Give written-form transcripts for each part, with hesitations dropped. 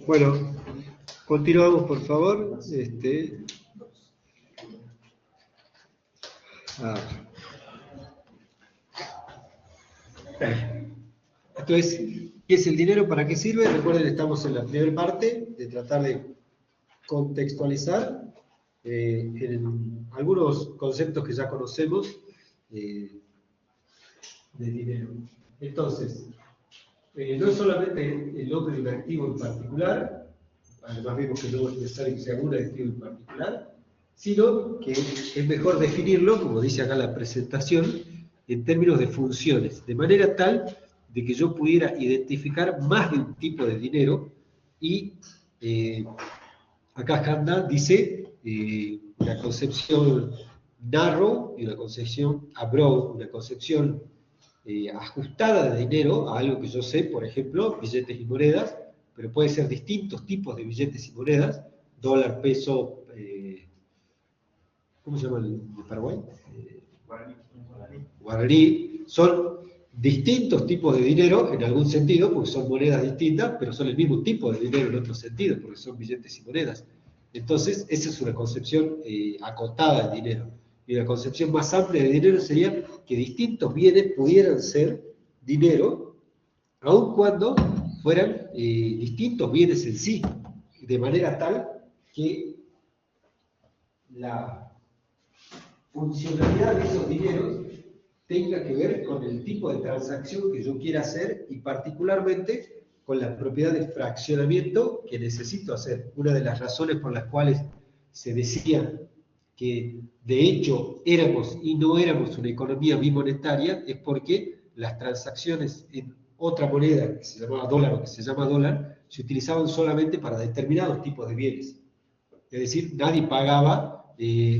Bueno, continuamos por favor. Esto es, ¿qué es el dinero? ¿Para qué sirve? Recuerden, estamos en la primera parte de tratar de contextualizar algunos conceptos que ya conocemos de dinero. Entonces, no es solamente el nombre de un activo en particular, además vemos que no es necesario que sea un activo en particular, sino que es mejor definirlo, como dice acá la presentación, en términos de funciones, de manera tal de que yo pudiera identificar más de un tipo de dinero y acá Hamdan dice una concepción narrow y una concepción broad, una concepción ajustada de dinero a algo que yo sé, por ejemplo, billetes y monedas, pero puede ser distintos tipos de billetes y monedas, dólar, peso, ¿cómo se llama el de Paraguay? Guaraní. Son distintos tipos de dinero en algún sentido, porque son monedas distintas, pero son el mismo tipo de dinero en otro sentido, porque son billetes y monedas. Entonces, esa es una concepción acotada del dinero. Y la concepción más amplia de dinero sería que distintos bienes pudieran ser dinero, aun cuando fueran distintos bienes en sí, de manera tal que la funcionalidad de esos dineros tenga que ver con el tipo de transacción que yo quiera hacer y particularmente con la propiedad de fraccionamiento que necesito hacer. Una de las razones por las cuales se decía que de hecho éramos y no éramos una economía bimonetaria es porque las transacciones en otra moneda que se llamaba dólar o que se llama dólar se utilizaban solamente para determinados tipos de bienes. Es decir, nadie pagaba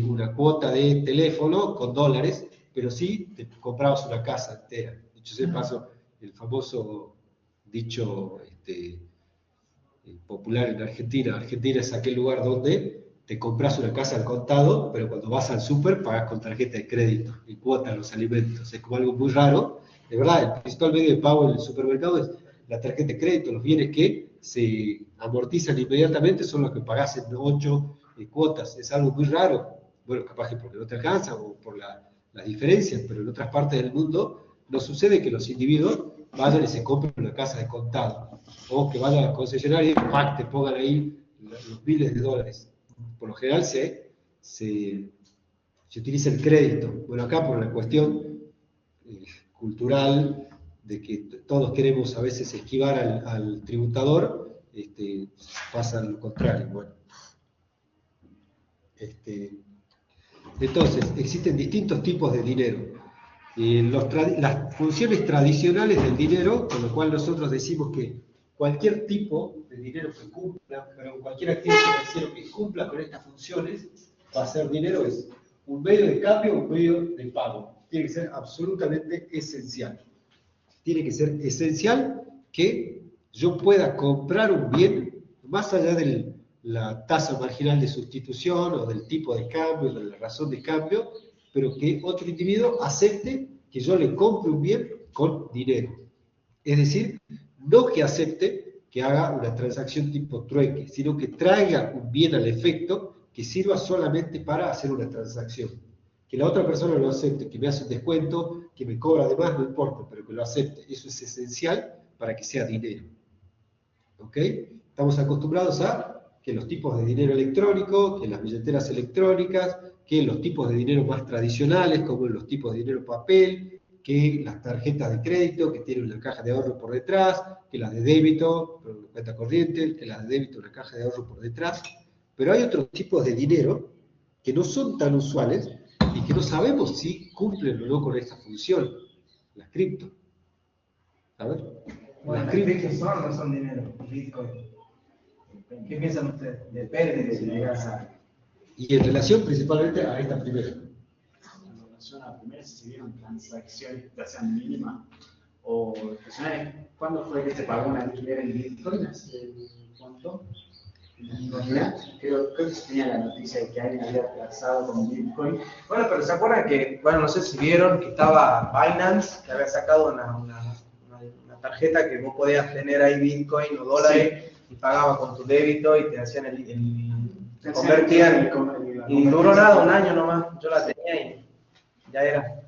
una cuota de teléfono con dólares, pero sí te comprabas una casa entera. Dicho sea de paso, el famoso dicho popular en Argentina. Argentina es aquel lugar donde te compras una casa al contado, pero cuando vas al súper pagas con tarjeta de crédito y cuotas los alimentos. Es como algo muy raro. De verdad, el principal medio de pago en el supermercado es la tarjeta de crédito. Los bienes que se amortizan inmediatamente son los que pagás en 8 cuotas. Es algo muy raro. Bueno, capaz que porque no te alcanza o por las diferencias, pero en otras partes del mundo no sucede que los individuos vayan y se compren una casa de contado, o que vayan al concesionario y ¡pac! Te pongan ahí los miles de dólares. Por lo general se utiliza el crédito. Bueno, acá por la cuestión cultural de que todos queremos a veces esquivar al tributador, pasa lo contrario. Bueno, entonces, existen distintos tipos de dinero. Las funciones tradicionales del dinero, con lo cual nosotros decimos que cualquier tipo de dinero que cumpla, pero cualquier activo financiero que cumpla con estas funciones, va a ser dinero, es un medio de cambio o un medio de pago. Tiene que ser absolutamente esencial. Tiene que ser esencial que yo pueda comprar un bien, más allá de la tasa marginal de sustitución o del tipo de cambio, de la razón de cambio, pero que otro individuo acepte que yo le compre un bien con dinero. Es decir, no que acepte que haga una transacción tipo trueque, sino que traiga un bien al efecto que sirva solamente para hacer una transacción. Que la otra persona lo acepte, que me hace un descuento, que me cobra de más, no importa, pero que lo acepte. Eso es esencial para que sea dinero. ¿Ok? Estamos acostumbrados a que los tipos de dinero electrónico, que las billeteras electrónicas, que los tipos de dinero más tradicionales, como los tipos de dinero papel, que las tarjetas de crédito, que tienen una caja de ahorro por detrás, que las de débito, una cuenta corriente, que las de débito, una caja de ahorro por detrás. Pero hay otros tipos de dinero que no son tan usuales y que no sabemos si cumplen o no con esta función. Las cripto. A ver. Bueno, las cripto son o no son dinero, Bitcoin. ¿Qué piensan ustedes? Depende de si Y en relación principalmente a esta primera. En relación a la primera, si se vieron transacciones, ya sean mínimas o excepcionales, ¿cuándo fue que se pagó un alquiler en Bitcoin? ¿Hace cuánto? Creo que se tenía la noticia de que alguien había aplazado con Bitcoin. Bueno, pero ¿se acuerdan que, bueno, no sé si vieron que estaba Binance, que había sacado una tarjeta que vos podías tener ahí Bitcoin o dólares, sí, y pagaba con tu débito y te hacían te convertían. Y duró nada, un año nomás. Yo la tenía y ya era.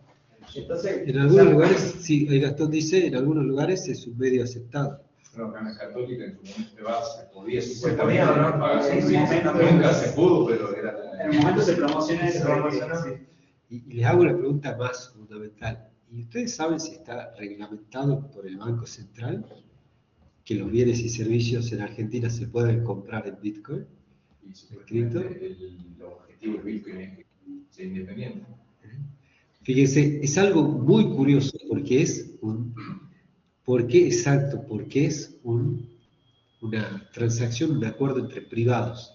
Entonces, En algunos lugares, sí, el Gastón dice, en algunos lugares es un medio aceptado. Bueno, acá en la Católica en su momento te vas, se podía Se podía, ¿no? pagar Sí, su sí, momento, sí, nunca se pudo, pero era En el momento se promociona se eso. promocionó. Y les hago una pregunta más fundamental. ¿Y ustedes saben si está reglamentado por el Banco Central que los bienes y servicios en Argentina se pueden comprar en Bitcoin? y supuestamente el objetivo del Bitcoin es que sea independiente. Fíjense, es algo muy curioso porque es porque es una transacción, un acuerdo entre privados.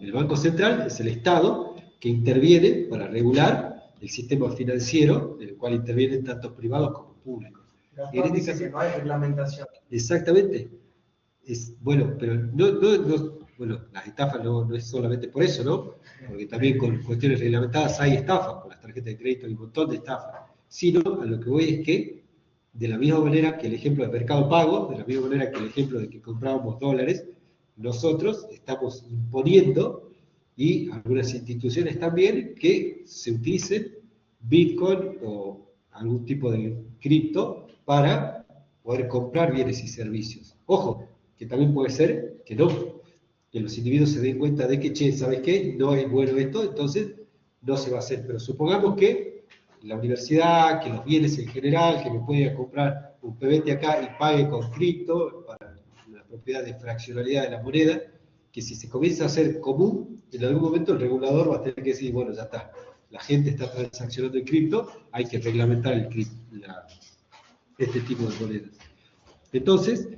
El Banco Central es el Estado que interviene para regular el sistema financiero, en el cual intervienen tanto privados como públicos. Y en este Dice caso, que no hay reglamentación. exactamente. Bueno, pero bueno, las estafas no es solamente por eso, ¿no? Porque también con cuestiones reglamentadas hay estafas, con las tarjetas de crédito hay un montón de estafas. Sino, a lo que voy es que, de la misma manera que el ejemplo de Mercado Pago, de la misma manera que el ejemplo de que comprábamos dólares, nosotros estamos imponiendo, y algunas instituciones también, que se utilicen Bitcoin o algún tipo de cripto para poder comprar bienes y servicios. Ojo, que también puede ser que no, que los individuos se den cuenta de que, che, ¿sabes qué? No es bueno esto, entonces no se va a hacer. Pero supongamos que la universidad, que los bienes en general, que me puede ir a comprar un PBT acá y pague con cripto para la propiedad de fraccionalidad de la moneda, que si se comienza a hacer común, en algún momento el regulador va a tener que decir, bueno, ya está, la gente está transaccionando en cripto, hay que reglamentar este tipo de monedas. Entonces,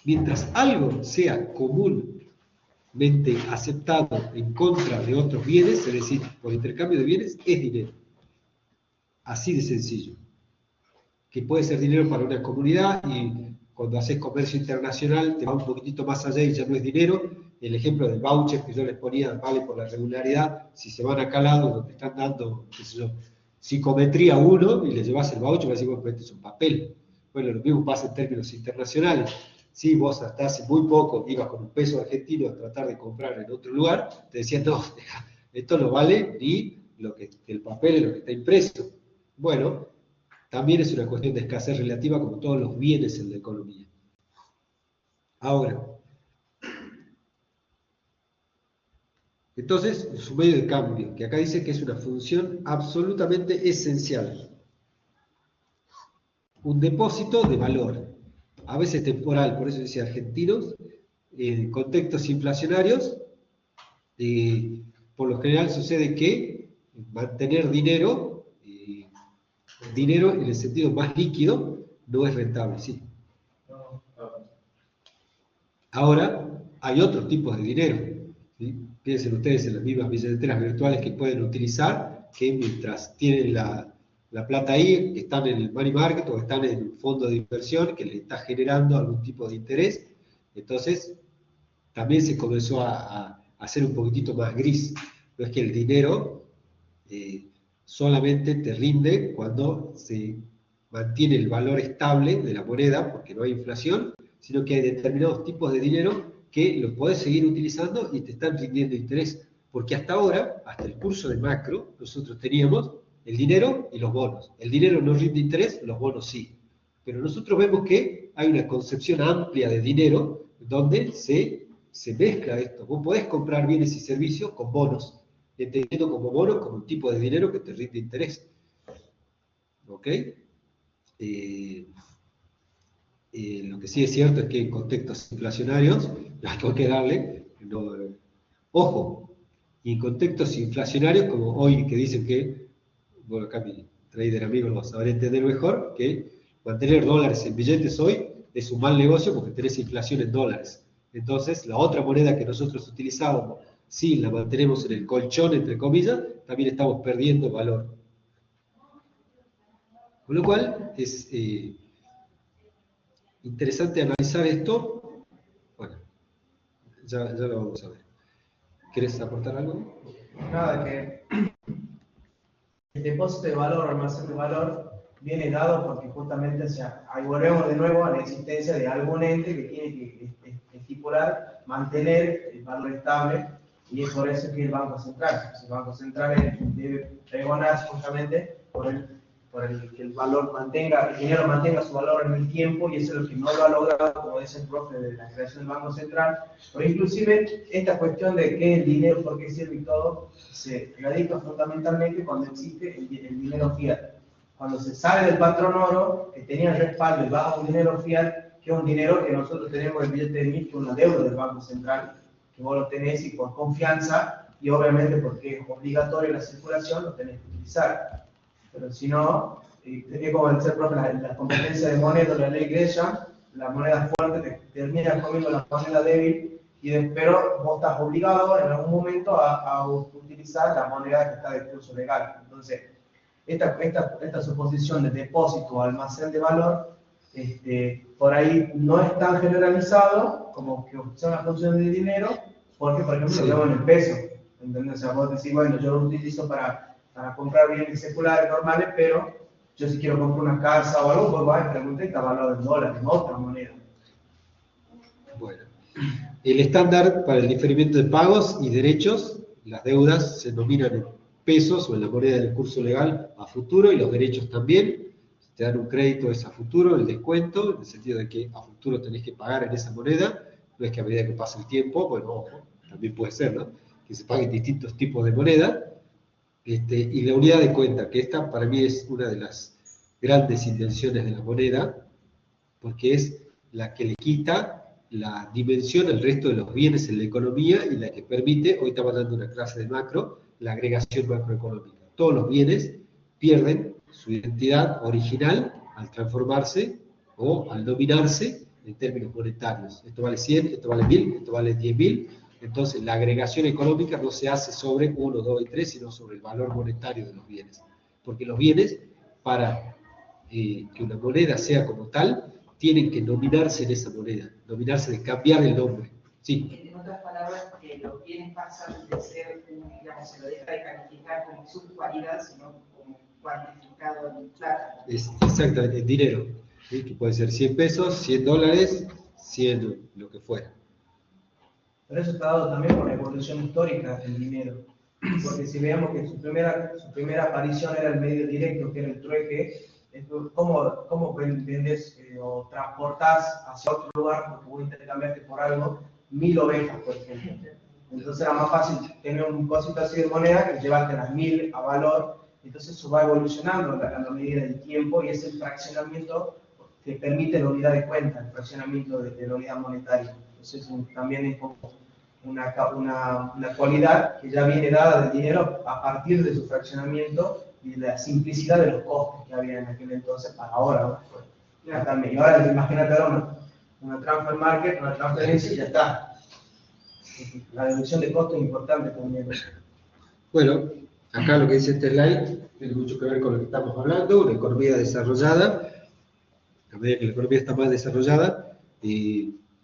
mientras algo sea comúnmente aceptado en contra de otros bienes, es decir, por intercambio de bienes, es dinero. Así de sencillo. Que puede ser dinero para una comunidad y cuando haces comercio internacional te va un poquitito más allá y ya no es dinero. El ejemplo del voucher que yo les ponía vale por la regularidad. Si se van acá al lado donde están dando, qué sé yo, psicometría 1 y le llevas el voucher, vas a decir, bueno, este es un papel. Bueno, lo mismo pasa en términos internacionales. Si vos hasta hace muy poco ibas con un peso argentino a tratar de comprar en otro lugar, te decían, no, esto no vale ni lo que el papel es lo que está impreso. Bueno, también es una cuestión de escasez relativa como todos los bienes en la economía. Ahora, entonces, su medio de cambio, que acá dice que es una función absolutamente esencial. Un depósito de valor, a veces temporal, por eso dice argentinos, en contextos inflacionarios, por lo general sucede que mantener dinero en el sentido más líquido no es rentable, sí. Ahora, hay otros tipos de dinero, ¿sí? Piensen ustedes en las mismas billeteras virtuales que pueden utilizar, que mientras tienen la plata ahí, están en el money market o están en un fondo de inversión que les está generando algún tipo de interés. Entonces, también se comenzó a hacer un poquitito más gris. No es que el dinero solamente te rinde cuando se mantiene el valor estable de la moneda, porque no hay inflación, sino que hay determinados tipos de dinero que los podés seguir utilizando y te están rindiendo interés. Porque hasta ahora, hasta el curso de macro, nosotros teníamos el dinero y los bonos. El dinero no rinde interés, los bonos sí. Pero nosotros vemos que hay una concepción amplia de dinero donde se mezcla esto. Vos podés comprar bienes y servicios con bonos, entendiendo como bonos como un tipo de dinero que te rinde interés. ¿Ok? Lo que sí es cierto es que en contextos inflacionarios, hay que darle, ojo, y en contextos inflacionarios, como hoy que dicen que, bueno, acá mi trader amigo lo sabrá entender mejor, que mantener dólares en billetes hoy es un mal negocio porque tenés inflación en dólares. Entonces, la otra moneda que nosotros utilizábamos, si la mantenemos en el colchón, entre comillas, también estamos perdiendo valor. Con lo cual, es interesante analizar esto. Bueno, ya lo vamos a ver. ¿Querés aportar algo? Nada, que el depósito de valor, almacén de valor, viene dado porque justamente, o sea, ahí volvemos de nuevo a la existencia de algún ente que tiene que estipular, mantener el valor estable, y es por eso que el Banco Central. El Banco Central debe pregonar justamente por el que el valor mantenga, el dinero mantenga su valor en el tiempo, y eso es lo que no lo ha logrado, como dice el profe, de la creación del Banco Central. Pero inclusive esta cuestión de qué es el dinero, por qué sirve y todo, se radica fundamentalmente cuando existe el dinero fiat. Cuando se sale del patrón oro, que tenía el respaldo y va a un dinero fiat, que es un dinero que nosotros tenemos el billete de 1000, con una deuda del Banco Central, que vos lo tenés y por confianza, y obviamente porque es obligatorio la circulación, lo tenés que utilizar. Pero si no, es como decía el profe, la competencia de moneda, la ley Gresham, la moneda fuerte te termina comiendo la moneda débil, pero vos estás obligado en algún momento a utilizar la moneda que está de curso legal. Entonces, esta suposición de depósito o almacén de valor, por ahí no es tan generalizado como que sea una función de dinero, porque, por ejemplo, lo vemos en el peso. ¿Entendés? O sea, vos decís, bueno, yo lo utilizo para comprar bienes seculares normales, pero yo si quiero comprar una casa o algo, pues voy a preguntar y está valorado en dólares, en otra moneda. Bueno, el estándar para el diferimiento de pagos y derechos, las deudas se nominan en pesos o en la moneda del curso legal a futuro, y los derechos también. Si te dan un crédito es a futuro, el descuento, en el sentido de que a futuro tenés que pagar en esa moneda, no es que a medida que pasa el tiempo, bueno, ojo, también puede ser, ¿no?, que se paguen distintos tipos de moneda. Y la unidad de cuenta, que esta para mí es una de las grandes intenciones de la moneda, porque es la que le quita la dimensión al resto de los bienes en la economía y la que permite, hoy estamos dando una clase de macro, la agregación macroeconómica. Todos los bienes pierden su identidad original al transformarse o al dominarse en términos monetarios. Esto vale 100, esto vale 1000, esto vale 10.000. Entonces, la agregación económica no se hace sobre 1, 2 y 3, sino sobre el valor monetario de los bienes. Porque los bienes, para que una moneda sea como tal, tienen que nominarse en esa moneda, nominarse de cambiar el nombre. Sí. En otras palabras, los bienes pasan de ser, digamos, se lo deja de calificar como su cualidad, sino como cuantificado en plata. Exactamente, en dinero. ¿Sí? Que puede ser 100 pesos, 100 dólares, 100 lo que fuera. Pero eso está dado también por la evolución histórica del dinero. Porque si veamos que su primera aparición era el medio directo, que era el trueque, ¿cómo vendes o transportás hacia otro lugar, porque voy a intercambiarte por algo, 1000 ovejas, por ejemplo? Entonces era más fácil tener un cosito así de moneda que llevarte las 1000 a valor. Entonces eso va evolucionando a la medida del tiempo, y es el fraccionamiento que permite la unidad de cuenta, el fraccionamiento de la unidad monetaria. Entonces también es como una cualidad que ya viene dada del dinero a partir de su fraccionamiento y de la simplicidad de los costes que había en aquel entonces para ahora. Y ahora imagínate ahora una transfer market, una transferencia y ya está. La deducción de costos es importante también. Bueno, acá lo que dice este slide tiene mucho que ver con lo que estamos hablando, una economía desarrollada. A medida que la economía está más desarrollada,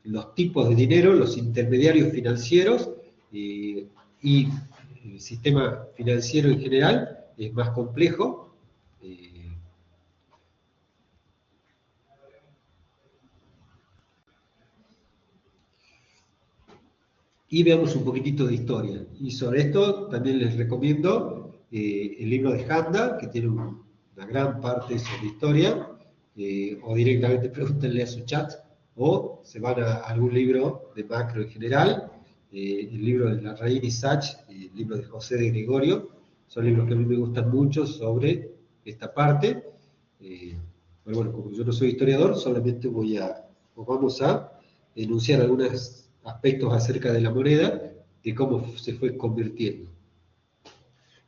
los tipos de dinero, los intermediarios financieros y el sistema financiero en general es más complejo. Y veamos un poquitito de historia. Y sobre esto también les recomiendo el libro de Handa, que tiene una gran parte sobre historia, o directamente pregúntenle a su chat, o se van a algún libro de macro en general, el libro de Larraín y Sachs, el libro de José de Gregorio, son libros que a mí me gustan mucho sobre esta parte. Pero bueno, como yo no soy historiador, solamente vamos a enunciar algunos aspectos acerca de la moneda, de cómo se fue convirtiendo.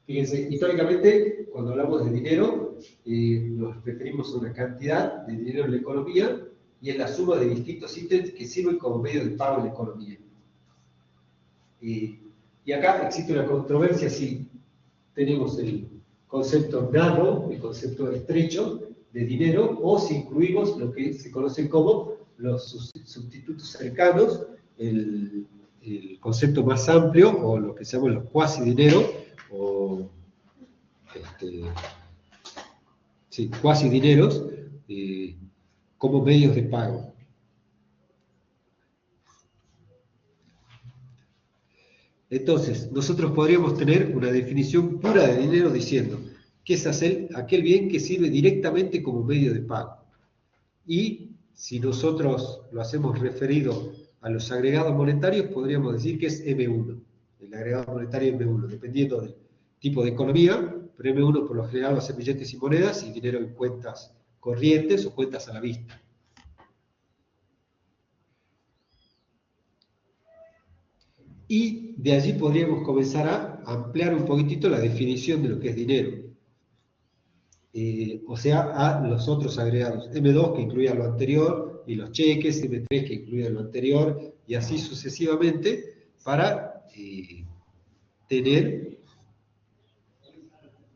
Fíjense, históricamente, cuando hablamos de dinero, nos referimos a una cantidad de dinero en la economía y en la suma de distintos ítems que sirven como medio de pago en la economía. Y acá existe una controversia si tenemos el concepto narrow, el concepto estrecho de dinero, o si incluimos lo que se conocen como los sustitutos cercanos, el concepto más amplio, o lo que se llaman los cuasi dinero, o cuasi dineros, como medios de pago. Entonces, nosotros podríamos tener una definición pura de dinero diciendo que es aquel bien que sirve directamente como medio de pago. Y si nosotros lo hacemos referido a los agregados monetarios, podríamos decir que es M1, el agregado monetario M1, dependiendo del tipo de economía, pero M1 por lo general va a ser billetes y monedas y dinero en cuentas corrientes o cuentas a la vista. Y de allí podríamos comenzar a ampliar un poquitito la definición de lo que es dinero. O sea, a los otros agregados. M2 que incluía lo anterior, y los cheques, M3 que incluía lo anterior, y así sucesivamente, para tener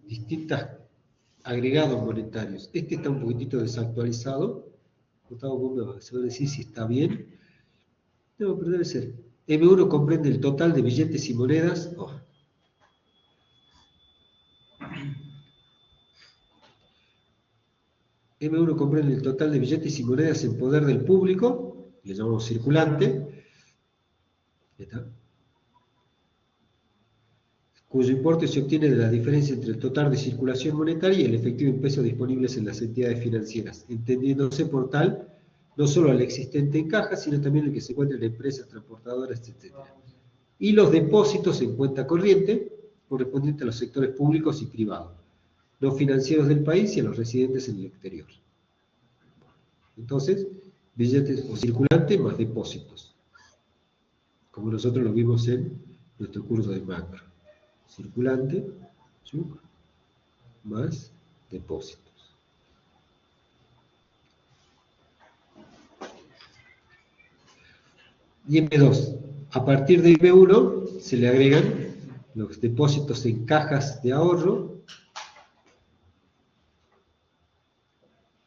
distintos agregados monetarios. Este está un poquitito desactualizado. Gustavo, vos me vas a decir si está bien. No, pero debe ser. M1 comprende el total de billetes y monedas. M1 comprende el total de billetes y monedas en poder del público, le llamamos circulante, cuyo importe se obtiene de la diferencia entre el total de circulación monetaria y el efectivo en pesos disponibles en las entidades financieras, entendiéndose por tal no solo el existente en caja, sino también el que se encuentra en empresas transportadoras, etc. Y los depósitos en cuenta corriente, correspondientes a los sectores públicos y privados, los financieros del país y a los residentes en el exterior. Entonces, billetes o circulante más depósitos, como nosotros lo vimos en nuestro curso de macro. Circulante más depósitos. Y M2, a partir de M1 se le agregan los depósitos en cajas de ahorro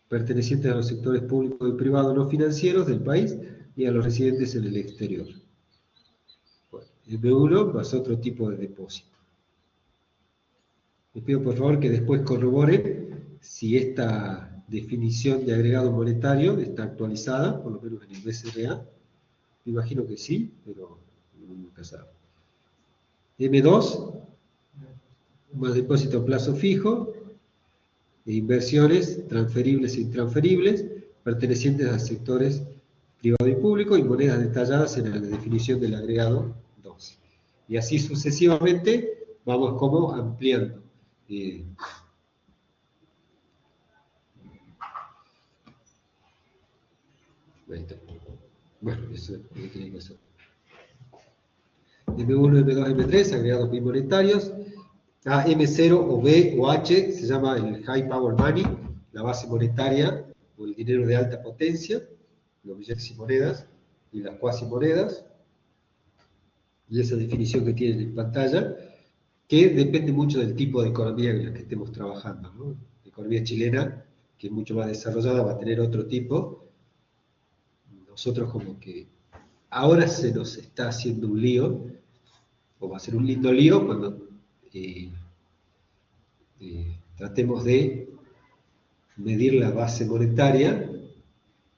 pertenecientes a los sectores públicos y privados no financieros del país y a los residentes en el exterior. Bueno, M1 más otro tipo de depósito. Les pido por favor que después corroboren si esta definición de agregado monetario está actualizada, por lo menos en el BCRA. Me imagino que sí, pero nunca sabe. M2, más depósito a plazo fijo, e inversiones transferibles e intransferibles, pertenecientes a sectores privado y público, y monedas detalladas en la definición del agregado 2. Y así sucesivamente vamos como ampliando. Bueno, eso es lo que tiene que hacer. M1, M2, M3, agregados bimonetarios. M0 o B o H se llama el High Power Money, la base monetaria o el dinero de alta potencia, los billetes y monedas y las cuasi monedas. Y esa definición que tienen en pantalla, que depende mucho del tipo de economía en la que estemos trabajando, ¿no? La economía chilena, que es mucho más desarrollada, va a tener otro tipo. Nosotros como que ahora se nos está haciendo un lío, o va a ser un lindo lío cuando tratemos de medir la base monetaria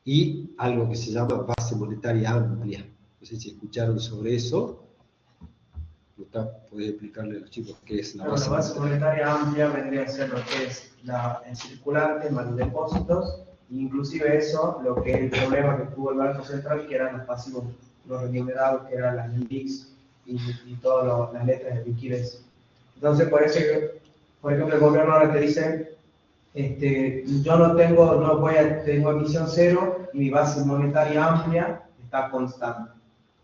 y algo que se llama base monetaria amplia. No sé si escucharon sobre eso. ¿Podés explicarle a los chicos qué es la base monetaria amplia? Vendría a ser lo que es el circulante más los depósitos, inclusive eso, lo que es el problema que tuvo el Banco Central, que eran los pasivos, los remunerados, que eran las LELIQs y todas las letras de liquidez. Entonces, por eso, por ejemplo, el gobierno ahora te dice, yo tengo emisión cero y mi base monetaria amplia está constante.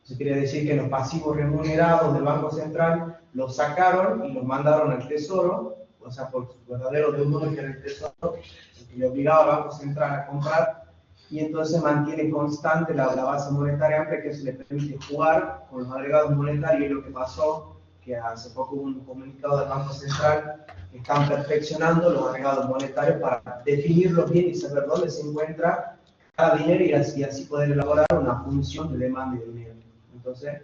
Eso quiere decir que los pasivos remunerados del Banco Central los sacaron y los mandaron al Tesoro, o sea, por su verdadero deudor que era el Tesoro, que le obligaba al Banco Central a comprar, y entonces mantiene constante la base monetaria amplia, que eso le permite jugar con los agregados monetarios. Y lo que pasó, que hace poco hubo un comunicado del Banco Central, que están perfeccionando los agregados monetarios para definirlos bien y saber dónde se encuentra cada dinero y así poder elaborar una función de demanda de dinero. Entonces,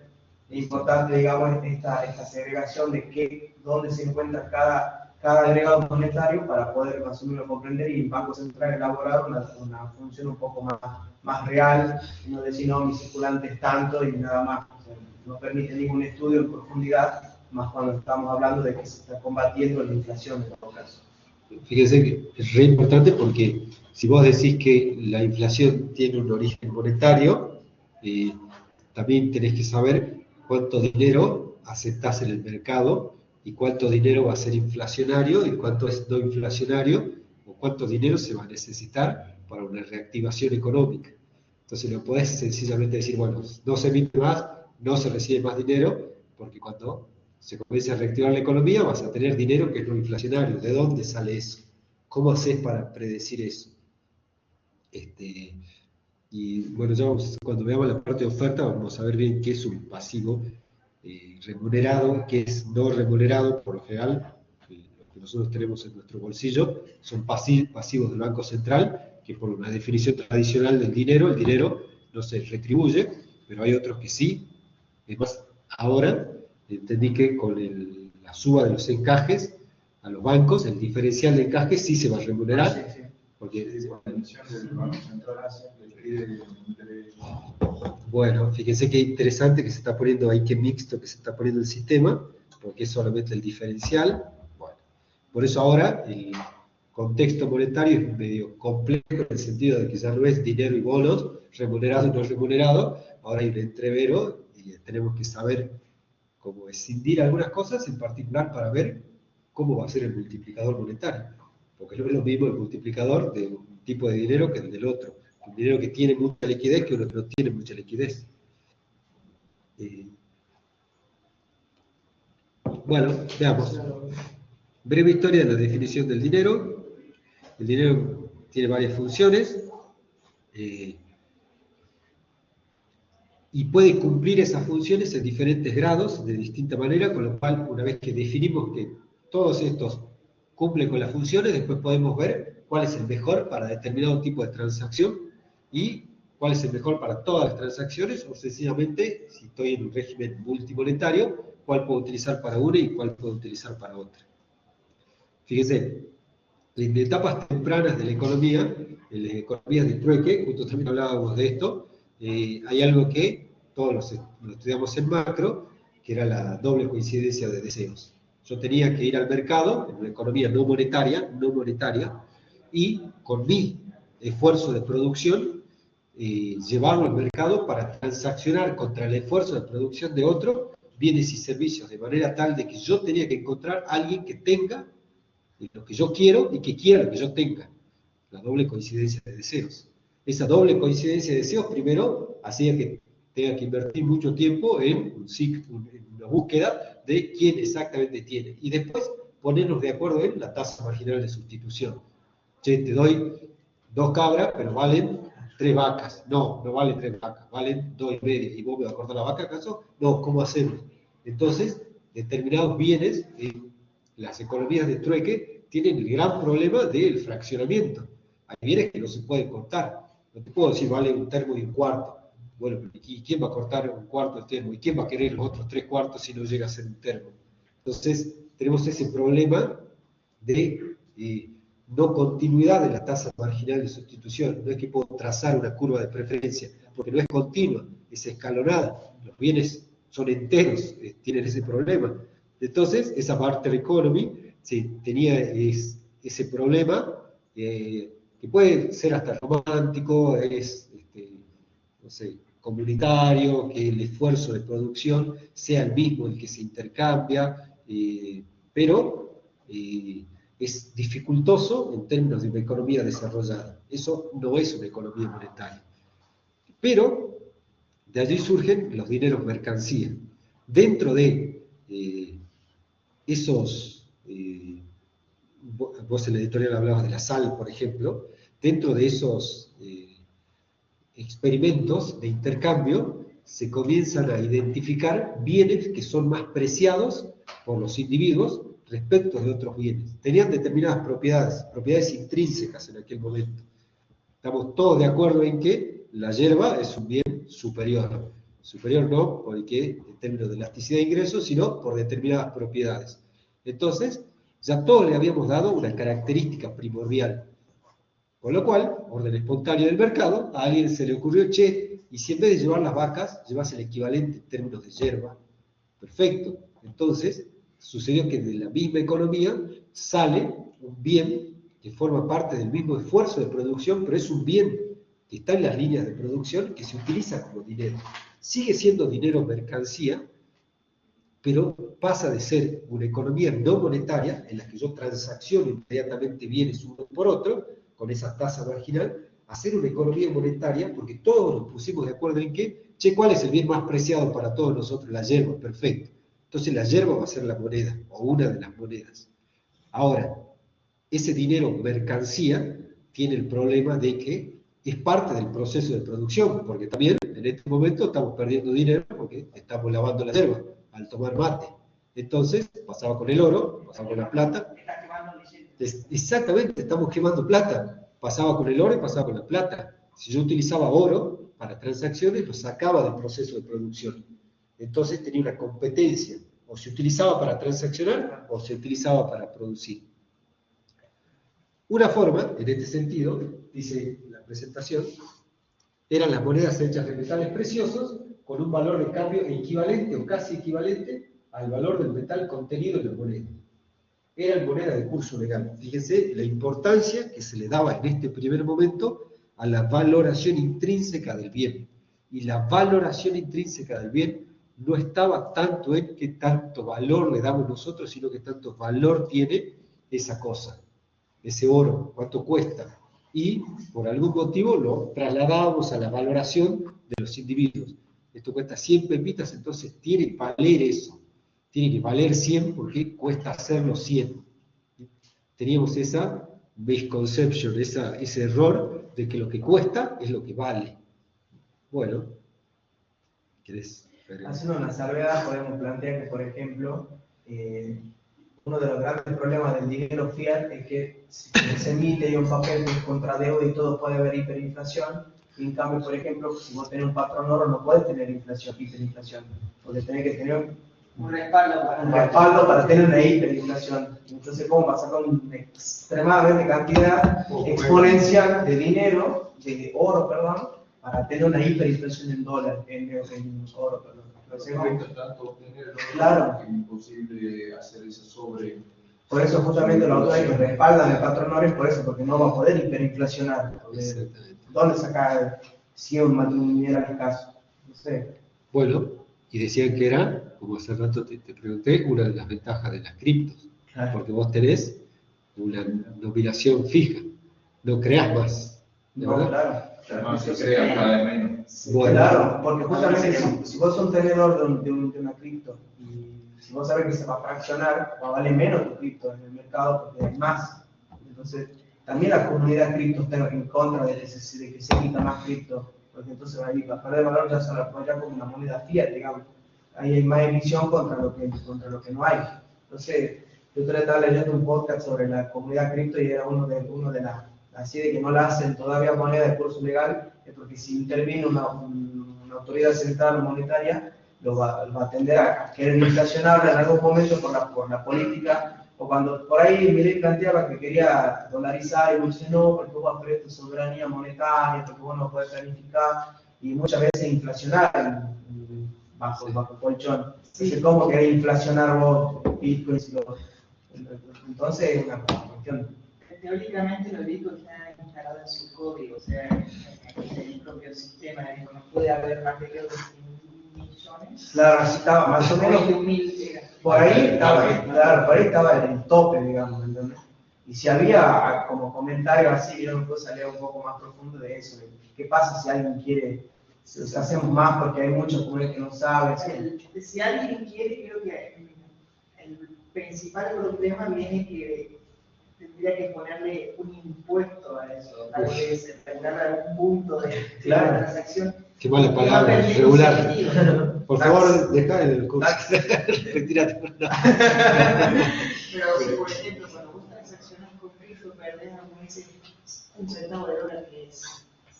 es importante, digamos, esta segregación de dónde se encuentra cada agregado monetario para poder más o menos comprender y el Banco Central elaborar una función un poco más real, y no decir, no, mi circulante es tanto y nada más. O sea, no permite ningún estudio en profundidad, más cuando estamos hablando de que se está combatiendo la inflación en todo caso. Fíjense que es re importante porque si vos decís que la inflación tiene un origen monetario, también tenés que saber cuánto dinero aceptás en el mercado y cuánto dinero va a ser inflacionario y cuánto es no inflacionario o cuánto dinero se va a necesitar para una reactivación económica. Entonces no podés sencillamente decir, bueno, no se emite más, no se recibe más dinero, porque cuando se comienza a reactivar la economía vas a tener dinero que es no inflacionario. ¿De dónde sale eso? ¿Cómo haces para predecir eso? Y bueno, ya cuando veamos la parte de oferta vamos a ver bien qué es un pasivo remunerado, qué es no remunerado. Por lo general, lo que nosotros tenemos en nuestro bolsillo son pasivos del Banco Central, que por una definición tradicional del dinero, el dinero no se retribuye, pero hay otros que sí. Además, ahora entendí que con la suba de los encajes a los bancos, el diferencial de encaje sí se va a remunerar. Sí. Porque, La emisión del Banco Central hace que pide un interés. bueno, fíjense qué interesante que se está poniendo ahí, qué mixto que se está poniendo el sistema, porque es solamente el diferencial. Bueno, por eso ahora el contexto monetario es medio complejo en el sentido de que ya no es dinero y bonos, remunerado y no remunerado, ahora hay un entrevero y tenemos que saber cómo escindir algunas cosas, en particular para ver cómo va a ser el multiplicador monetario. Porque no es lo mismo el multiplicador de un tipo de dinero que el del otro. Un dinero que tiene mucha liquidez que uno que no tiene mucha liquidez. Bueno, veamos. Breve historia de la definición del dinero. El dinero tiene varias funciones y puede cumplir esas funciones en diferentes grados, de distinta manera, con lo cual, una vez que definimos que todos estos cumplen con las funciones, después podemos ver cuál es el mejor para determinado tipo de transacción y cuál es el mejor para todas las transacciones, o sencillamente, si estoy en un régimen multimonetario, cuál puedo utilizar para una y cuál puedo utilizar para otra. Fíjense, en etapas tempranas de la economía, en las economías de trueque, justo también hablábamos de esto, hay algo que todos lo estudiamos en macro, que era la doble coincidencia de deseos. Yo tenía que ir al mercado, en una economía no monetaria, y con mi esfuerzo de producción, llevarlo al mercado para transaccionar contra el esfuerzo de producción de otro bienes y servicios, de manera tal de que yo tenía que encontrar a alguien que tenga lo que yo quiero y que quiera lo que yo tenga. La doble coincidencia de deseos. Esa doble coincidencia de deseos primero hacía que tenga que invertir mucho tiempo en una búsqueda de quién exactamente tiene. Y después ponernos de acuerdo en la tasa marginal de sustitución. Che, te doy 2 cabras, pero valen 3 vacas. No, no valen 3 vacas, valen 2,5. ¿Y vos me vas a cortar la vaca acaso? No, ¿cómo hacemos? Entonces, determinados bienes, las economías de trueque, tienen el gran problema del fraccionamiento. Hay bienes que no se pueden cortar. No te puedo decir, vale un termo y un cuarto. Bueno, ¿y quién va a cortar un cuarto del termo? ¿Y quién va a querer los otros 3 cuartos si no llega a ser un termo? Entonces, tenemos ese problema de no continuidad de la tasa marginal de sustitución. No es que puedo trazar una curva de preferencia, porque no es continua, es escalonada. Los bienes son enteros, tienen ese problema. Entonces, esa barter economy tenía ese problema, que puede ser hasta romántico, no sé, comunitario, que el esfuerzo de producción sea el mismo el que se intercambia, pero es dificultoso en términos de una economía desarrollada. Eso no es una economía monetaria. Pero de allí surgen los dineros mercancía. Dentro de esos, vos en la editorial hablabas de la sal, por ejemplo, dentro de esos experimentos de intercambio se comienzan a identificar bienes que son más preciados por los individuos respecto de otros bienes. Tenían determinadas propiedades intrínsecas en aquel momento. Estamos todos de acuerdo en que la hierba es un bien superior. Superior no porque en términos de elasticidad de ingresos, sino por determinadas propiedades. Entonces, Ya todos le habíamos dado una característica primordial. Con lo cual, orden espontáneo del mercado, a alguien se le ocurrió, che, y si en vez de llevar las vacas, llevas el equivalente en términos de yerba, perfecto. Entonces, sucedió que de la misma economía sale un bien que forma parte del mismo esfuerzo de producción, pero es un bien que está en las líneas de producción que se utiliza como dinero. Sigue siendo dinero mercancía, pero pasa de ser una economía no monetaria, en la que yo transacciono inmediatamente bienes uno por otro, con esa tasa marginal, a ser una economía monetaria, porque todos nos pusimos de acuerdo en que, che, ¿cuál es el bien más preciado para todos nosotros? La yerba, perfecto. Entonces la yerba va a ser la moneda, o una de las monedas. Ahora, ese dinero mercancía tiene el problema de que es parte del proceso de producción, porque también en este momento estamos perdiendo dinero porque estamos lavando la yerba al tomar mate. Entonces, pasaba con el oro, pasaba con la plata. Exactamente, estamos quemando plata. Pasaba con el oro y pasaba con la plata. Si yo utilizaba oro para transacciones, lo sacaba del proceso de producción. Entonces tenía una competencia. O se utilizaba para transaccionar o se utilizaba para producir. Una forma, en este sentido, dice la presentación, eran las monedas hechas de metales preciosos con un valor de cambio equivalente o casi equivalente al valor del metal contenido en la moneda. Eran monedas de curso legal. Fíjense la importancia que se le daba en este primer momento a la valoración intrínseca del bien. Y la valoración intrínseca del bien no estaba tanto en qué tanto valor le damos nosotros, sino que tanto valor tiene esa cosa, ese oro, cuánto cuesta. Y por algún motivo lo trasladábamos a la valoración de los individuos. Esto cuesta 100 pepitas, entonces tiene que valer eso. Tiene que valer 100 porque cuesta hacerlo 100. Teníamos esa misconception, ese error de que lo que cuesta es lo que vale. Bueno, ¿querés? Haciendo una salvedad, podemos plantear que, por ejemplo, uno de los grandes problemas del dinero fiat es que se emite un papel que es contra deuda y todo puede haber hiperinflación. Y en cambio, por ejemplo, si vos tenés un patrón oro, no puedes tener hiperinflación, porque tenés que tener un respaldo para tener una hiperinflación. Entonces, ¿cómo vas a sacar una extremadamente cantidad exponencial de dinero, de oro, perdón, para tener una hiperinflación en dólar, en oro, perdón? Claro. Es imposible hacer eso sobre. Por eso justamente los autores que respaldan el patrón oro es por eso, porque no va a poder hiperinflacionar. ¿Dónde sacar si un matrimonio era escaso? No sé. Bueno, y decían que era, como hace rato te pregunté, una de las ventajas de las criptos. Claro. Porque vos tenés una nominación fija, no creás más. No, claro. Además, se crea cada vez menos. Bueno, claro, porque justamente si vos sos un tenedor de una cripto y si vos sabés que se va a fraccionar, va a valer menos tu cripto en el mercado porque hay más. Entonces, también la comunidad cripto está en contra de que se emita más cripto, porque entonces ahí va a perder valor ya se la apoya como una moneda fiat, digamos. Ahí hay más emisión contra lo que no hay. Entonces, yo estaba leyendo un podcast sobre la comunidad cripto y era uno de las así de que no la hacen todavía moneda de curso legal, es porque si interviene una autoridad central o monetaria, lo va a tender a querer inflacionarla en algún momento por la política, o cuando por ahí Milei planteaba que quería dolarizar y dice no, porque vos vas a perder tu soberanía monetaria, porque vos no podés planificar, y muchas veces inflacionar bajo colchón. Entonces, ¿cómo querés inflacionar vos Bitcoin? Entonces es una cuestión. Teóricamente los Bitcoin están instalados en su código, o sea, en el propio sistema, no puede haber más de 21 millones. Claro, estaba más o menos por ahí estaba, claro, por ahí estaba en el tope, digamos, ¿entendés? Y si había como comentarios así, yo me puedo salir un poco más profundo de eso, de qué pasa si alguien quiere, si hacemos más porque hay muchos comunes que no saben. Si alguien quiere, creo que el principal problema viene que tendría que ponerle un impuesto a eso, tal vez regular algún punto de la transacción. Qué mala palabra, regular. Por favor, deja el curso. Retírate. Pero si, por ejemplo, cuando vos transaccionas con cripto, perdés un centavo de dólar que es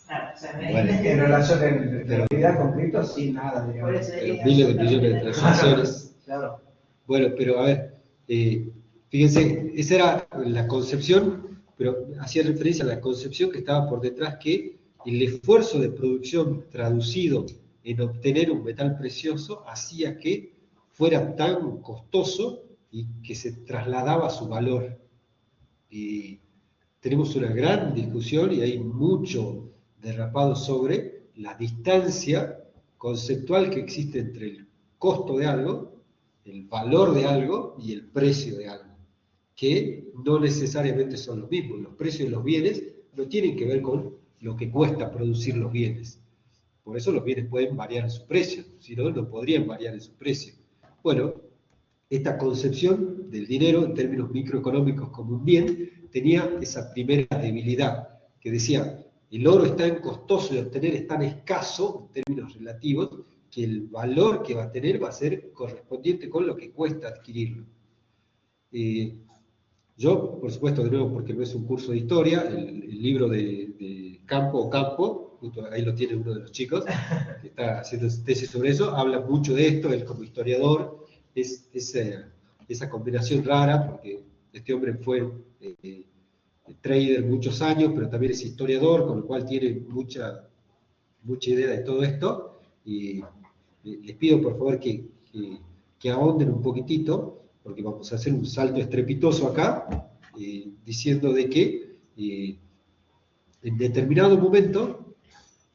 nada. O sea, en relación de realidad con cripto, sí, nada. Miles de millones de transacciones. Claro. Bueno, pero a ver, Fíjense, esa era la concepción, pero hacía referencia a la concepción que estaba por detrás, que el esfuerzo de producción traducido en obtener un metal precioso hacía que fuera tan costoso y que se trasladaba su valor. Y tenemos una gran discusión y hay mucho derrapado sobre la distancia conceptual que existe entre el costo de algo, el valor de algo y el precio de algo, que no necesariamente son los mismos. Los precios de los bienes no tienen que ver con lo que cuesta producir los bienes. Por eso los bienes pueden variar en su precio, si no, no podrían variar en su precio. Bueno, esta concepción del dinero en términos microeconómicos como un bien tenía esa primera debilidad, que decía, el oro es tan costoso de obtener, es tan escaso en términos relativos, que el valor que va a tener va a ser correspondiente con lo que cuesta adquirirlo. Yo, por supuesto, de nuevo, porque no es un curso de historia, el libro de Campo, justo ahí lo tiene uno de los chicos, que está haciendo tesis sobre eso, habla mucho de esto, él como historiador, esa combinación rara, porque este hombre fue trader muchos años, pero también es historiador, con lo cual tiene mucha idea de todo esto, y les pido por favor que ahonden un poquitito, porque vamos a hacer un salto estrepitoso acá, diciendo de que en determinado momento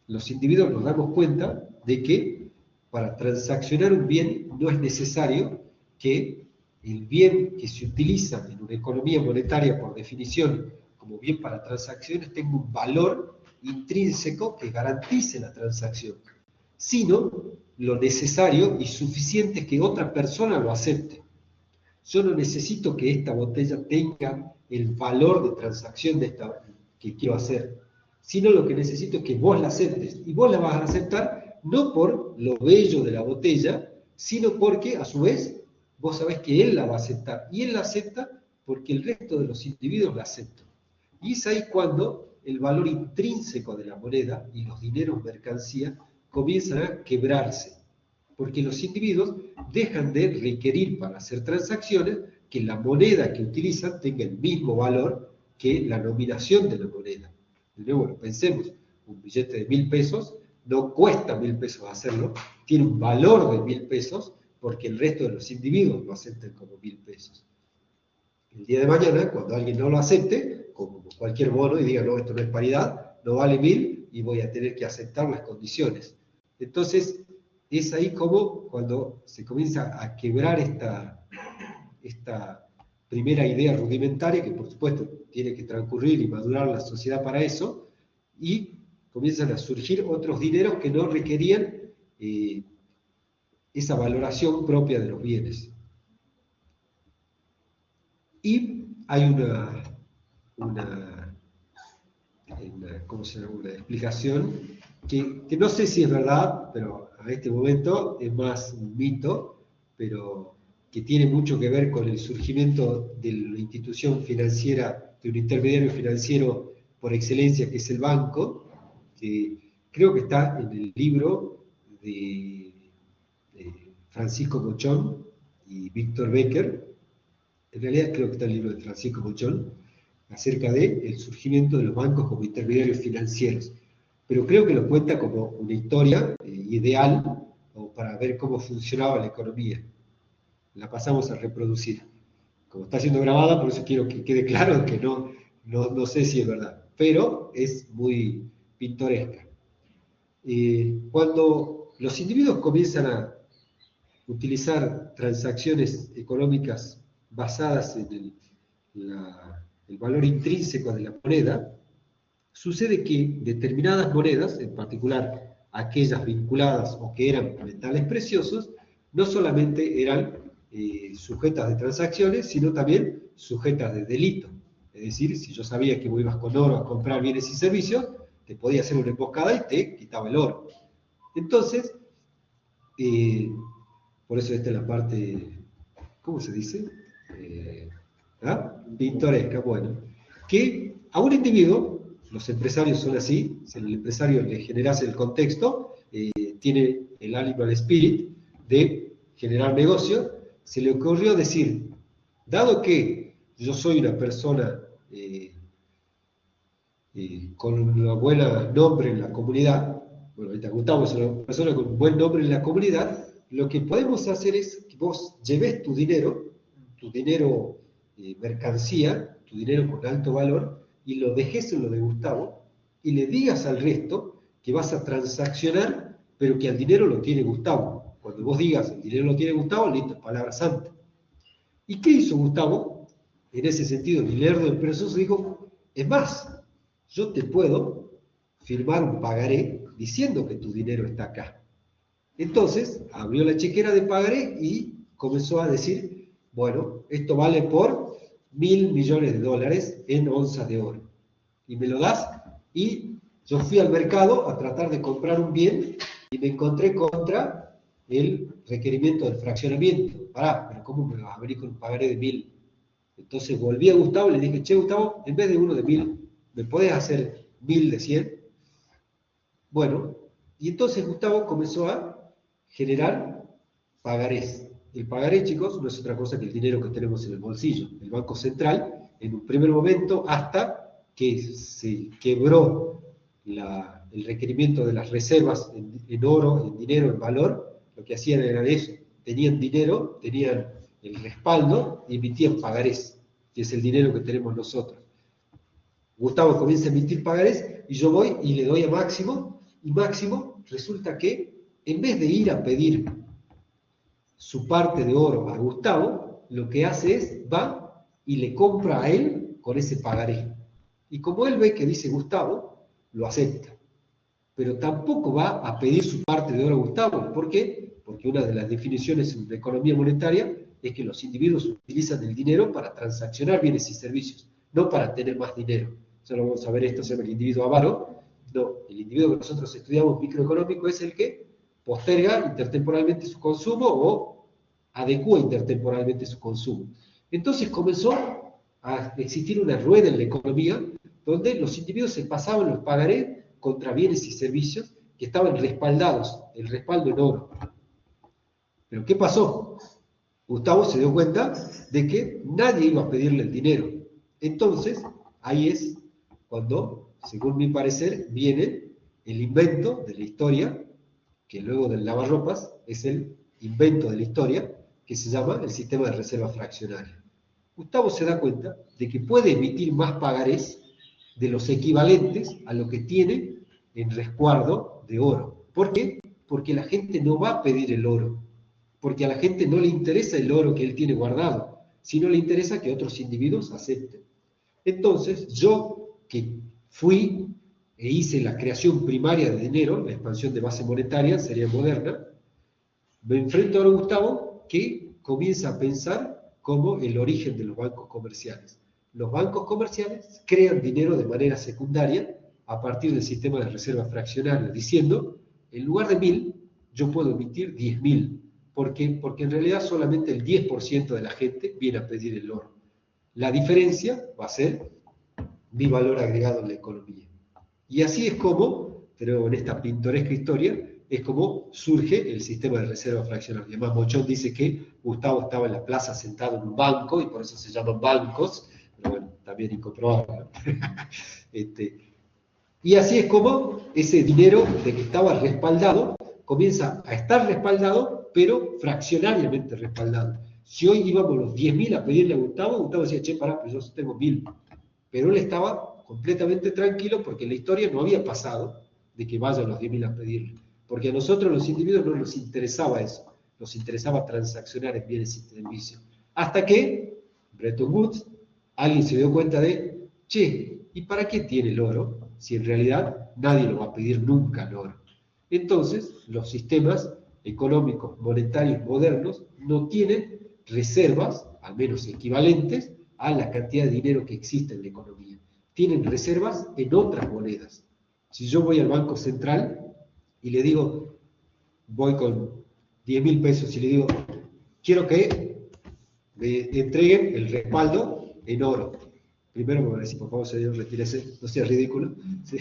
los individuos nos damos cuenta de que para transaccionar un bien no es necesario que el bien que se utiliza en una economía monetaria por definición como bien para transacciones tenga un valor intrínseco que garantice la transacción, sino lo necesario y suficiente que otra persona lo acepte. Yo no necesito que esta botella tenga el valor de transacción de esta que quiero hacer, sino lo que necesito es que vos la aceptes, y vos la vas a aceptar no por lo bello de la botella, sino porque a su vez vos sabés que él la va a aceptar, y él la acepta porque el resto de los individuos la aceptan. Y es ahí cuando el valor intrínseco de la moneda y los dineros mercancía comienzan a quebrarse, porque los individuos dejan de requerir para hacer transacciones que la moneda que utilizan tenga el mismo valor que la nominación de la moneda. De nuevo, pensemos, un billete de 1.000 pesos no cuesta 1.000 pesos hacerlo, tiene un valor de 1.000 pesos porque el resto de los individuos lo aceptan como 1.000 pesos. El día de mañana, cuando alguien no lo acepte, como cualquier bono, y diga, no, esto no es paridad, no vale 1.000 y voy a tener que aceptar las condiciones. Entonces, es ahí como cuando se comienza a quebrar esta primera idea rudimentaria, que por supuesto tiene que transcurrir y madurar la sociedad para eso, y comienzan a surgir otros dineros que no requerían esa valoración propia de los bienes. Y hay una explicación que no sé si es verdad, pero a este momento es más un mito, pero que tiene mucho que ver con el surgimiento de la institución financiera, de un intermediario financiero por excelencia, que es el banco, que creo que está en el libro de Francisco Mochón y Víctor Becker. En realidad creo que está en el libro de Francisco Mochón, acerca del surgimiento de los bancos como intermediarios financieros. Pero creo que lo cuenta como una historia ideal o para ver cómo funcionaba la economía. La pasamos a reproducir. Como está siendo grabada, por eso quiero que quede claro que no sé si es verdad, pero es muy pintoresca. Cuando los individuos comienzan a utilizar transacciones económicas basadas en el valor intrínseco de la moneda, sucede que determinadas monedas, en particular aquellas vinculadas o que eran metales preciosos, no solamente eran sujetas de transacciones, sino también sujetas de delito. Es decir, si yo sabía que vos ibas con oro a comprar bienes y servicios, te podía hacer una emboscada y te quitaba el oro. Entonces, por eso esta es la parte, ¿cómo se dice? Pintoresca, bueno, que a un individuo, los empresarios son así, si el empresario le generase el contexto, tiene el animal spirit de generar negocio, se le ocurrió decir, dado que yo soy una persona con un buen nombre en la comunidad, bueno, ahorita Gustavo es una persona con un buen nombre en la comunidad, lo que podemos hacer es que vos lleves tu dinero mercancía, tu dinero con alto valor, y lo dejes en lo de Gustavo, y le digas al resto que vas a transaccionar, pero que al dinero lo tiene Gustavo. Cuando vos digas el dinero lo tiene Gustavo, listo, palabra santa. ¿Y qué hizo Gustavo? En ese sentido, el lerdo del perezoso dijo, es más, yo te puedo firmar un pagaré diciendo que tu dinero está acá. Entonces, abrió la chequera de pagaré y comenzó a decir, bueno, esto vale por $1.000 millones en onzas de oro. Y me lo das, y yo fui al mercado a tratar de comprar un bien y me encontré contra el requerimiento del fraccionamiento. Pará, pero ¿cómo me vas a venir con un pagaré de 1.000? Entonces volví a Gustavo y le dije, che Gustavo, en vez de uno de 1.000, ¿me podés hacer 1.000 de 100? Bueno, y entonces Gustavo comenzó a generar pagarés. El pagaré, chicos, no es otra cosa que el dinero que tenemos en el bolsillo. El Banco Central, en un primer momento, hasta que se quebró el requerimiento de las reservas en oro, en dinero, en valor, lo que hacían era eso. Tenían dinero, tenían el respaldo y emitían pagarés, que es el dinero que tenemos nosotros. Gustavo comienza a emitir pagarés y yo voy y le doy a Máximo, y Máximo resulta que en vez de ir a pedir su parte de oro a Gustavo, lo que hace es, va y le compra a él con ese pagaré. Y como él ve que dice Gustavo, lo acepta. Pero tampoco va a pedir su parte de oro a Gustavo. ¿Por qué? Porque una de las definiciones en la economía monetaria es que los individuos utilizan el dinero para transaccionar bienes y servicios, no para tener más dinero. Eso lo vamos a ver, esto se llama el individuo avaro. No, el individuo que nosotros estudiamos microeconómico es el que posterga intertemporalmente su consumo o adecúa intertemporalmente su consumo. Entonces comenzó a existir una rueda en la economía donde los individuos se pasaban los pagarés contra bienes y servicios que estaban respaldados, el respaldo en oro. ¿Pero qué pasó? Gustavo se dio cuenta de que nadie iba a pedirle el dinero. Entonces, ahí es cuando, según mi parecer, viene el invento de la historia, que luego del lavarropas es el invento de la historia, que se llama el sistema de reserva fraccionaria. Gustavo se da cuenta de que puede emitir más pagarés de los equivalentes a lo que tiene en resguardo de oro. ¿Por qué? Porque la gente no va a pedir el oro, porque a la gente no le interesa el oro que él tiene guardado, sino le interesa que otros individuos acepten. Entonces, yo que fui e hice la creación primaria de dinero, la expansión de base monetaria, sería moderna, me enfrento ahora a Gustavo, que comienza a pensar como el origen de los bancos comerciales. Los bancos comerciales crean dinero de manera secundaria a partir del sistema de reserva fraccionaria, diciendo, en lugar de 1.000, yo puedo emitir 10.000. ¿Por qué? Porque en realidad solamente el 10% de la gente viene a pedir el oro. La diferencia va a ser mi valor agregado en la economía. Y así es como, pero en esta pintoresca historia, es como surge el sistema de reserva fraccionaria. Además, Mochón dice que Gustavo estaba en la plaza sentado en un banco y por eso se llaman bancos, pero bueno, también incomprobable, ¿no? Y así es como ese dinero de que estaba respaldado comienza a estar respaldado, pero fraccionariamente respaldado. Si hoy íbamos los 10.000 a pedirle a Gustavo decía, che, pará, pero yo tengo 1.000. Pero él estaba completamente tranquilo porque en la historia no había pasado de que vayan los 10.000 a pedirle. Porque a nosotros los individuos no nos interesaba eso, nos interesaba transaccionar en bienes y servicios. Hasta que, Bretton Woods, alguien se dio cuenta de, che, ¿y para qué tiene el oro? Si en realidad nadie lo va a pedir nunca el oro. Entonces, los sistemas económicos monetarios modernos no tienen reservas, al menos equivalentes, a la cantidad de dinero que existe en la economía. Tienen reservas en otras monedas. Si yo voy al Banco Central y le digo, voy con 10.000 pesos y le digo, quiero que me entreguen el respaldo en oro. Primero me van a decir, por favor, señor, retírese, no sea ridículo. ¿Sí?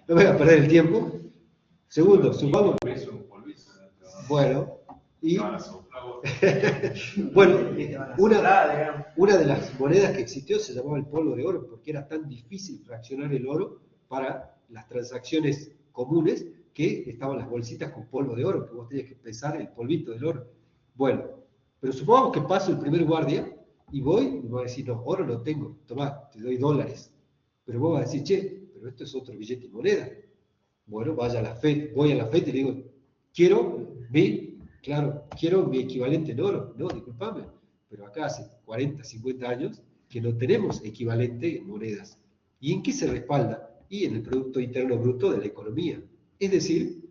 No me voy a perder el tiempo. Segundo, supongamos. Bueno, Y, No, la sopla vos. bueno, Te van a una, soplar, digamos. una de las monedas que existió se llamaba el polvo de oro, porque era tan difícil fraccionar el oro para las transacciones comunes que estaban las bolsitas con polvo de oro, que vos tenías que pesar el polvito del oro. Bueno, pero supongamos que paso el primer guardia y voy y me va a decir, no, oro no tengo, tomá, te doy dólares. Pero vos vas a decir, che, pero esto es otro billete y moneda. Bueno, vaya a la FED, voy a la FED y le digo, quiero mi equivalente en oro. No, disculpame, pero acá hace 40, 50 años que no tenemos equivalente en monedas. ¿Y en qué se respalda? Y en el Producto Interno Bruto de la economía. Es decir,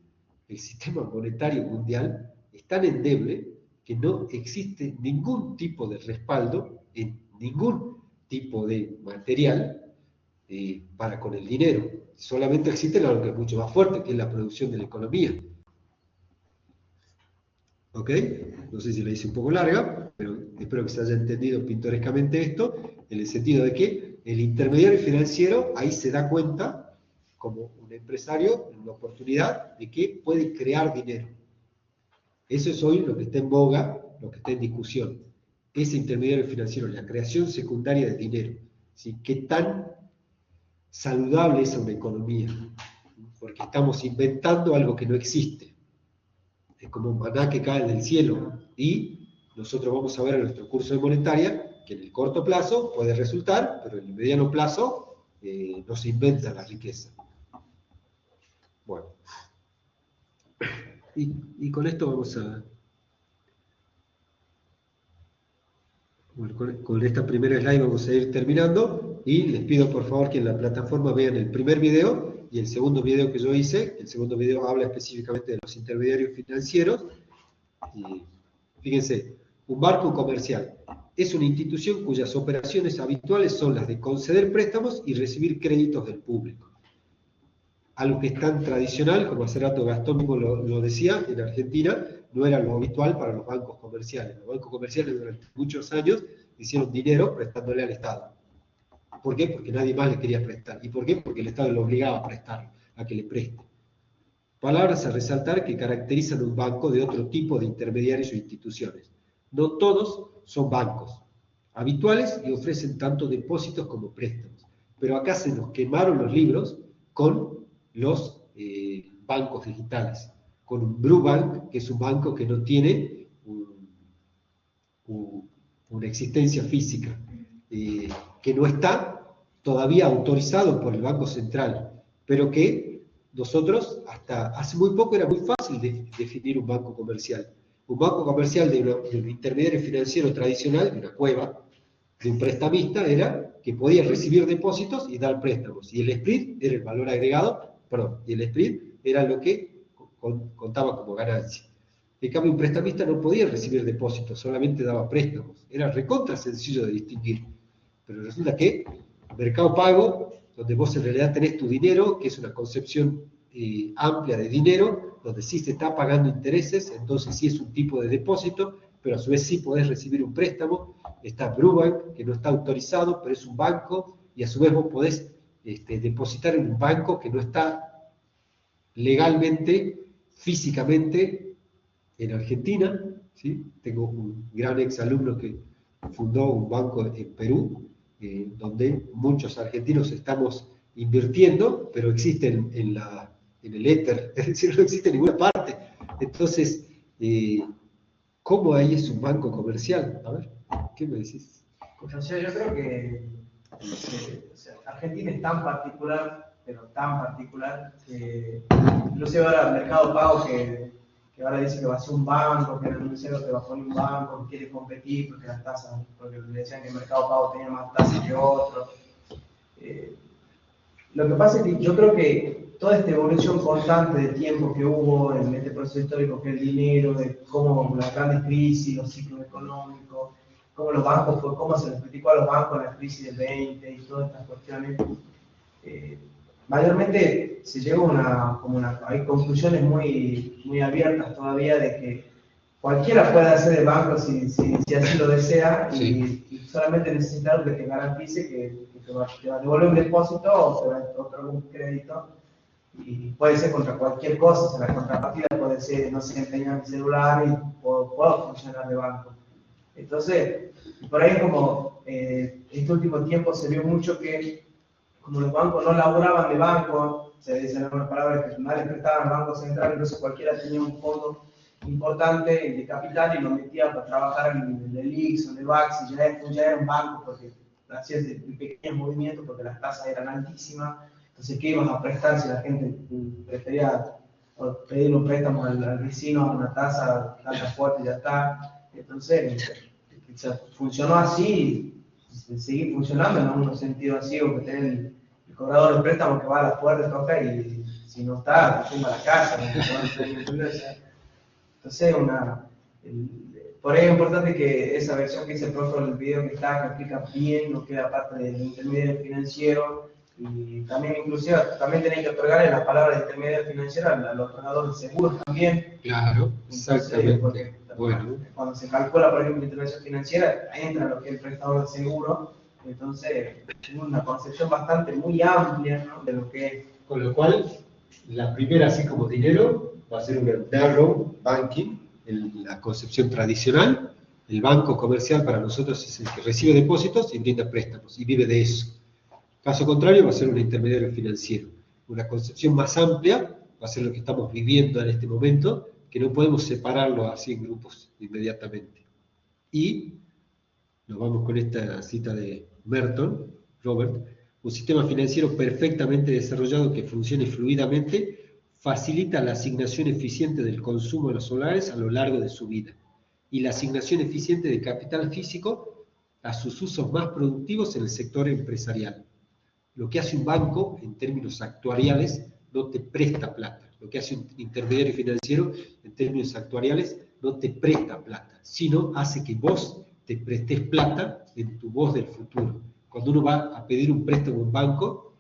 el sistema monetario mundial es tan endeble que no existe ningún tipo de respaldo en ningún tipo de material para con el dinero. Solamente existe algo que es mucho más fuerte, que es la producción de la economía. ¿Ok? No sé si la hice un poco larga, pero espero que se haya entendido pintorescamente esto, en el sentido de que el intermediario financiero ahí se da cuenta, como un empresario, en una oportunidad, de que puede crear dinero. Eso es hoy lo que está en boga, lo que está en discusión. Ese intermediario financiero, la creación secundaria de dinero. ¿Sí? ¿Qué tan saludable es una economía? Porque estamos inventando algo que no existe. Es como un maná que cae del cielo. Y nosotros vamos a ver en nuestro curso de monetaria que en el corto plazo puede resultar, pero en el mediano plazo no se inventa la riqueza. Bueno. Y con esto vamos a... Bueno, con esta primera slide vamos a ir terminando y les pido por favor que en la plataforma vean el primer video y el segundo video que yo hice. El segundo video habla específicamente de los intermediarios financieros. Y fíjense, un banco comercial es una institución cuyas operaciones habituales son las de conceder préstamos y recibir créditos del público. Algo que es tan tradicional, como hace rato Gastón mismo lo decía, en Argentina no era lo habitual para los bancos comerciales. Los bancos comerciales durante muchos años hicieron dinero prestándole al Estado. ¿Por qué? Porque nadie más le quería prestar. ¿Y por qué? Porque el Estado lo obligaba a prestarlo, a que le preste. Palabras a resaltar que caracterizan un banco de otro tipo de intermediarios o instituciones. No todos son bancos habituales y ofrecen tanto depósitos como préstamos. Pero acá se nos quemaron los libros con los bancos digitales, con un Brubank, que es un banco que no tiene una existencia física, que no está todavía autorizado por el Banco Central, pero que nosotros hasta hace muy poco era muy fácil definir un banco comercial. Un banco comercial de un intermediario financiero tradicional, de una cueva, de un prestamista, era que podía recibir depósitos y dar préstamos. Y el spread era el valor agregado, y el spread era lo que contaba como ganancia. En cambio, un prestamista no podía recibir depósitos, solamente daba préstamos. Era recontra sencillo de distinguir. Pero resulta que Mercado Pago, donde vos en realidad tenés tu dinero, que es una concepción amplia de dinero, donde sí se está pagando intereses, entonces sí es un tipo de depósito, pero a su vez sí podés recibir un préstamo. Está Brubank, que no está autorizado, pero es un banco, y a su vez vos podés depositar en un banco que no está legalmente, físicamente, en Argentina. ¿Sí? Tengo un gran exalumno que fundó un banco en Perú, donde muchos argentinos estamos invirtiendo, pero existen en el éter, es decir, no existe en ninguna parte. Entonces, ¿cómo ahí es un banco comercial? A ver, ¿qué me decís? O sea, yo creo que Argentina es tan particular, pero tan particular, que inclusive ahora Mercado Pago, que ahora dice que va a ser un banco, que anunciaron que va a poner un banco, que quiere competir porque las tasas, porque le decían que Mercado Pago tenía más tasas que otros. Lo que pasa es que yo creo que toda esta evolución constante de tiempo que hubo en este proceso histórico, que el dinero, de cómo las grandes crisis, los ciclos económicos, cómo los bancos, cómo se les criticó a los bancos en la crisis del 20 y todas estas cuestiones, mayormente se llega hay conclusiones muy abiertas todavía de que cualquiera puede hacer el banco si así lo desea, Sí. y solamente necesita que te garantize que te va a devolver un depósito o te va a otorgar un crédito. y puede ser contra cualquier cosa, o sea, la contrapartida puede ser, no sé, empeñar mi celular y puedo funcionar de banco. Entonces, por ahí como este último tiempo se vio mucho que como los bancos no laburaban de banco, se dice en otras palabras que nadie prestaba al Banco Central, entonces cualquiera tenía un fondo importante de capital y lo metía para trabajar en el ELIX o en el BAX, y ya era un banco porque hacías de pequeños movimientos porque las tasas eran altísimas. Entonces, ¿qué ibas a prestar si la gente prefería pedir un préstamo al vecino a una tasa tan fuerte y ya está? Entonces, funcionó así y seguir funcionando en algún sentido así, o que tener el cobrador de préstamo que va a la puerta, toca y si no está, te tumba la casa. Entonces, por ahí es importante que esa versión que hice el profe del video que está, que explica bien lo que es la parte del intermediario financiero, y también inclusive también tenéis que otorgarle las palabras de intermediario financiero al otorgador de seguros también. Claro, exactamente. Entonces, Bueno. Cuando se calcula, por ejemplo, intervención financiera, entra lo que es el prestador de seguro. Entonces, tengo una concepción bastante muy amplia, ¿no?, de lo que es. Con lo cual, la primera, así como dinero, va a ser un narrow banking, la concepción tradicional. El banco comercial para nosotros es el que recibe depósitos y brinda préstamos, y vive de eso. Caso contrario, va a ser un intermediario financiero. Una concepción más amplia va a ser lo que estamos viviendo en este momento, que no podemos separarlo así en grupos inmediatamente. Y nos vamos con esta cita de Merton, Robert: un sistema financiero perfectamente desarrollado que funcione fluidamente facilita la asignación eficiente del consumo de los solares a lo largo de su vida y la asignación eficiente de capital físico a sus usos más productivos en el sector empresarial. Lo que hace un banco, en términos actuariales, no te presta plata. Lo que hace un intermediario financiero, en términos actuariales, no te presta plata, sino hace que vos te prestes plata en tu voz del futuro. Cuando uno va a pedir un préstamo a un banco,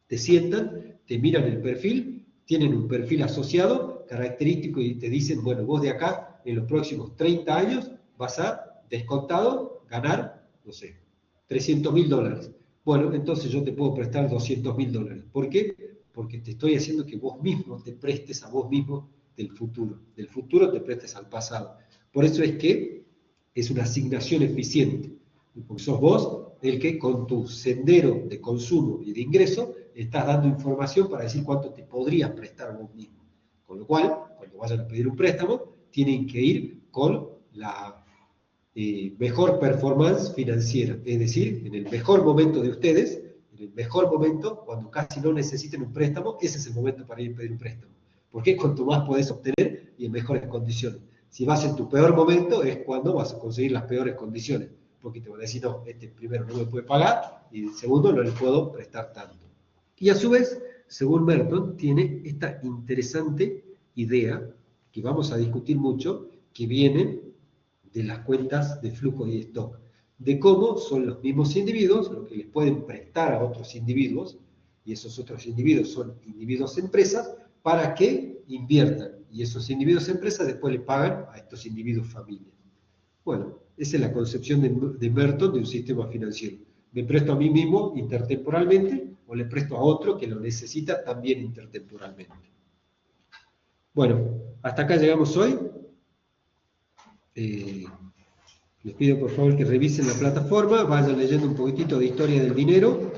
te sientan, te miran el perfil, tienen un perfil asociado, característico, y te dicen, bueno, vos de acá, en los próximos 30 años, vas a, descontado, ganar, no sé, $300.000. Bueno, entonces yo te puedo prestar $200.000. ¿Por qué? Porque te estoy haciendo que vos mismo te prestes a vos mismo del futuro. Del futuro te prestes al pasado. Por eso es que es una asignación eficiente. Porque sos vos el que con tu sendero de consumo y de ingreso estás dando información para decir cuánto te podrías prestar vos mismo. Con lo cual, cuando vayan a pedir un préstamo, tienen que ir con la mejor performance financiera, es decir, en el mejor momento de ustedes, en el mejor momento, cuando casi no necesiten un préstamo, ese es el momento para ir a pedir un préstamo. Porque es cuanto más podés obtener y en mejores condiciones. Si vas en tu peor momento, es cuando vas a conseguir las peores condiciones, porque te van a decir, no, este primero no me puede pagar, y el segundo no le puedo prestar tanto. Y a su vez, según Merton, tiene esta interesante idea, que vamos a discutir mucho, que viene de las cuentas de flujo y stock, de cómo son los mismos individuos los que les pueden prestar a otros individuos, y esos otros individuos son individuos empresas, para que inviertan, y esos individuos empresas después le pagan a estos individuos familias. Bueno, esa es la concepción de Merton de un sistema financiero. Me presto a mí mismo intertemporalmente, o le presto a otro que lo necesita también intertemporalmente. Bueno, hasta acá llegamos hoy. Les pido por favor que revisen la plataforma, vayan leyendo un poquitito de historia del dinero.